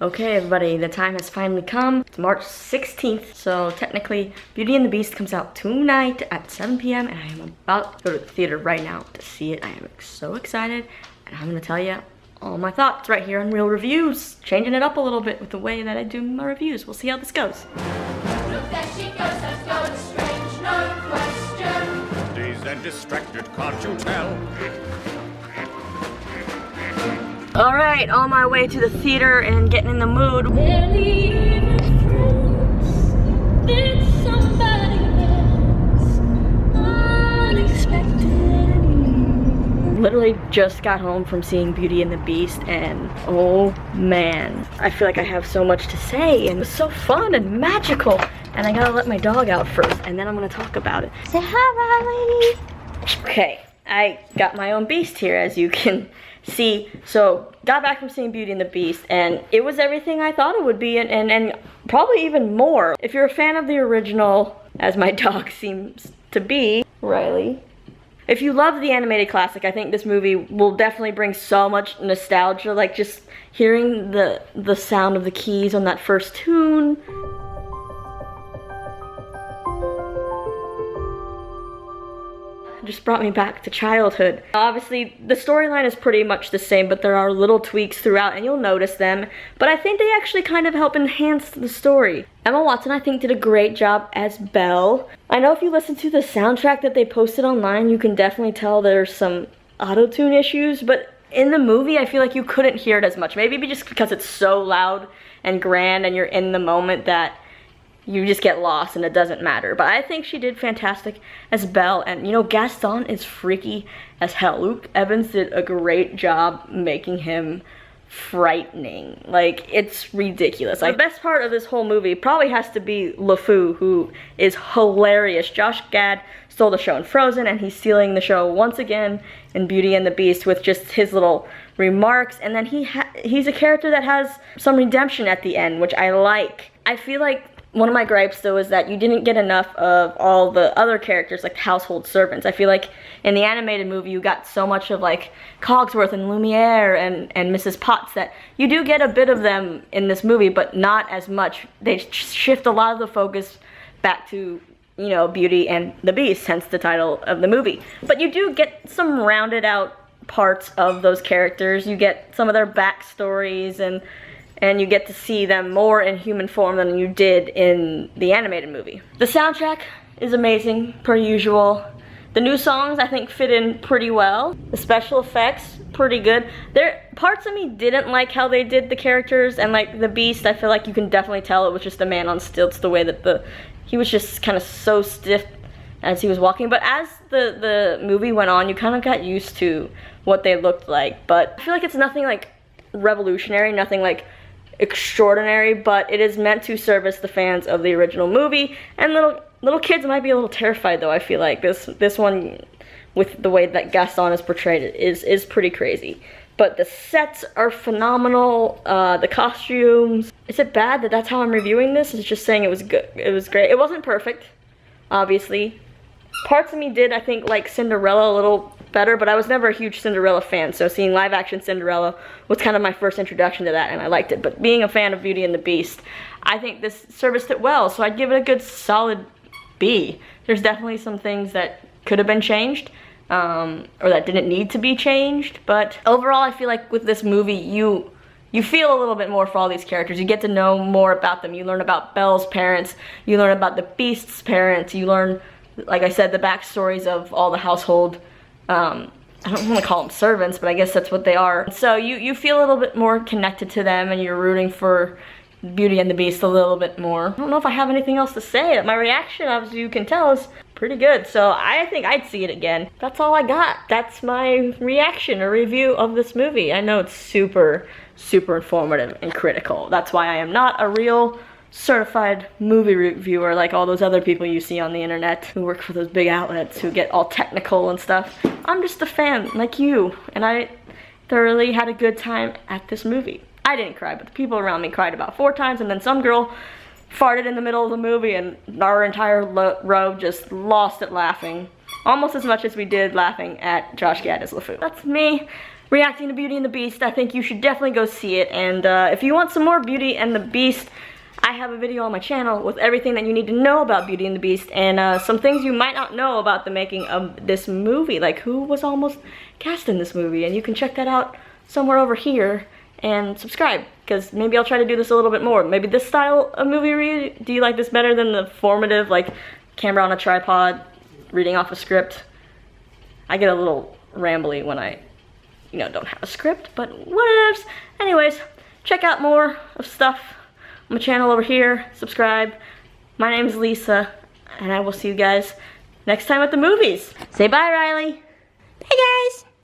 Okay, everybody, the time has finally come. It's March 16th, so technically Beauty and the Beast comes out tonight at 7 p.m. and I am about to go to the theater right now to see it. I am so excited, and I'm gonna tell you all my thoughts right here on Real Reviews. Changing it up a little bit with the way that I do my reviews. We'll see how this goes. Look, there she goes, that's going strange, no question. Dazed and distracted, can't you tell? All right, on my way to the theater and getting in the mood. Literally just got home from seeing Beauty and the Beast, and oh man, I feel like I have so much to say, and it was so fun and magical. And I gotta let my dog out first, and then I'm gonna talk about it. Say hi, Riley. Okay, I got my own beast here, as you can see. So got back from seeing Beauty and the Beast, and it was everything I thought it would be, and probably even more. If you're a fan of the original, as my dog seems to be, Riley. If you love the animated classic, I think this movie will definitely bring so much nostalgia, like just hearing the sound of the keys on that first tune. Just brought me back to childhood. Obviously, the storyline is pretty much the same, but there are little tweaks throughout, and you'll notice them. But I think they actually kind of help enhance the story. Emma Watson, I think, did a great job as Belle. I know if you listen to the soundtrack that they posted online, you can definitely tell there's some auto-tune issues, but in the movie, I feel like you couldn't hear it as much. Maybe just because it's so loud and grand and you're in the moment that you just get lost and it doesn't matter. But I think she did fantastic as Belle, and you know, Gaston is freaky as hell. Luke Evans did a great job making him frightening. Like, it's ridiculous. Like, the best part of this whole movie probably has to be LeFou, who is hilarious. Josh Gad stole the show in Frozen, and he's stealing the show once again in Beauty and the Beast with just his little remarks. And then he's a character that has some redemption at the end, which I like. I feel like one of my gripes, though, is that you didn't get enough of all the other characters, like household servants. I feel like in the animated movie, you got so much of, like, Cogsworth and Lumiere and Mrs. Potts that you do get a bit of them in this movie, but not as much. They shift a lot of the focus back to, you know, Beauty and the Beast, hence the title of the movie. But you do get some rounded out parts of those characters. You get some of their backstories, and you get to see them more in human form than you did in the animated movie. The soundtrack is amazing, per usual. The new songs, I think, fit in pretty well. The special effects, pretty good. Parts of me didn't like how they did the characters, and like the Beast, I feel like you can definitely tell it was just a man on stilts, the way that he was just kind of so stiff as he was walking. But as the movie went on, you kind of got used to what they looked like. But I feel like it's nothing like revolutionary, nothing like extraordinary, but it is meant to service the fans of the original movie. And little kids might be a little terrified, though. I feel like this one, with the way that Gaston is portrayed, is pretty crazy. But the sets are phenomenal. The costumes. Is it bad that that's how I'm reviewing this? It's just saying it was good. It was great. It wasn't perfect, obviously. Parts of me did, I think, like Cinderella a little better, but I was never a huge Cinderella fan, so seeing live action Cinderella was kind of my first introduction to that, and I liked it. But being a fan of Beauty and the Beast, I think this serviced it well, so I'd give it a good solid B. There's definitely some things that could have been changed, or that didn't need to be changed, but overall I feel like with this movie, you feel a little bit more for all these characters. You get to know more about them. You learn about Belle's parents, you learn about the Beast's parents, you learn, like I said, the backstories of all the household, I don't want to call them servants, but I guess that's what they are. So you feel a little bit more connected to them, and you're rooting for Beauty and the Beast a little bit more. I don't know if I have anything else to say. My reaction, as you can tell, is pretty good. So I think I'd see it again. That's all I got. That's my reaction or review of this movie. I know it's super, super informative and critical. That's why I am not a real certified movie reviewer like all those other people you see on the internet who work for those big outlets who get all technical and stuff. I'm just a fan like you, and I thoroughly had a good time at this movie. I didn't cry, but the people around me cried about 4 times, and then some girl farted in the middle of the movie, and our entire row just lost it laughing. Almost as much as we did laughing at Josh Gad as LeFou. That's me. reacting to Beauty and the Beast, I think you should definitely go see it. And if you want some more Beauty and the Beast, I have a video on my channel with everything that you need to know about Beauty and the Beast and some things you might not know about the making of this movie, like who was almost cast in this movie. And you can check that out somewhere over here and subscribe, because maybe I'll try to do this a little bit more. Maybe this style of movie read. Do you like this better than the formative, like camera on a tripod, reading off a script? I get a little rambly when I, don't have a script, but whatevs. Anyways, check out more of stuff on my channel over here. Subscribe. My name is Lisa, and I will see you guys next time at the movies. Say bye, Riley.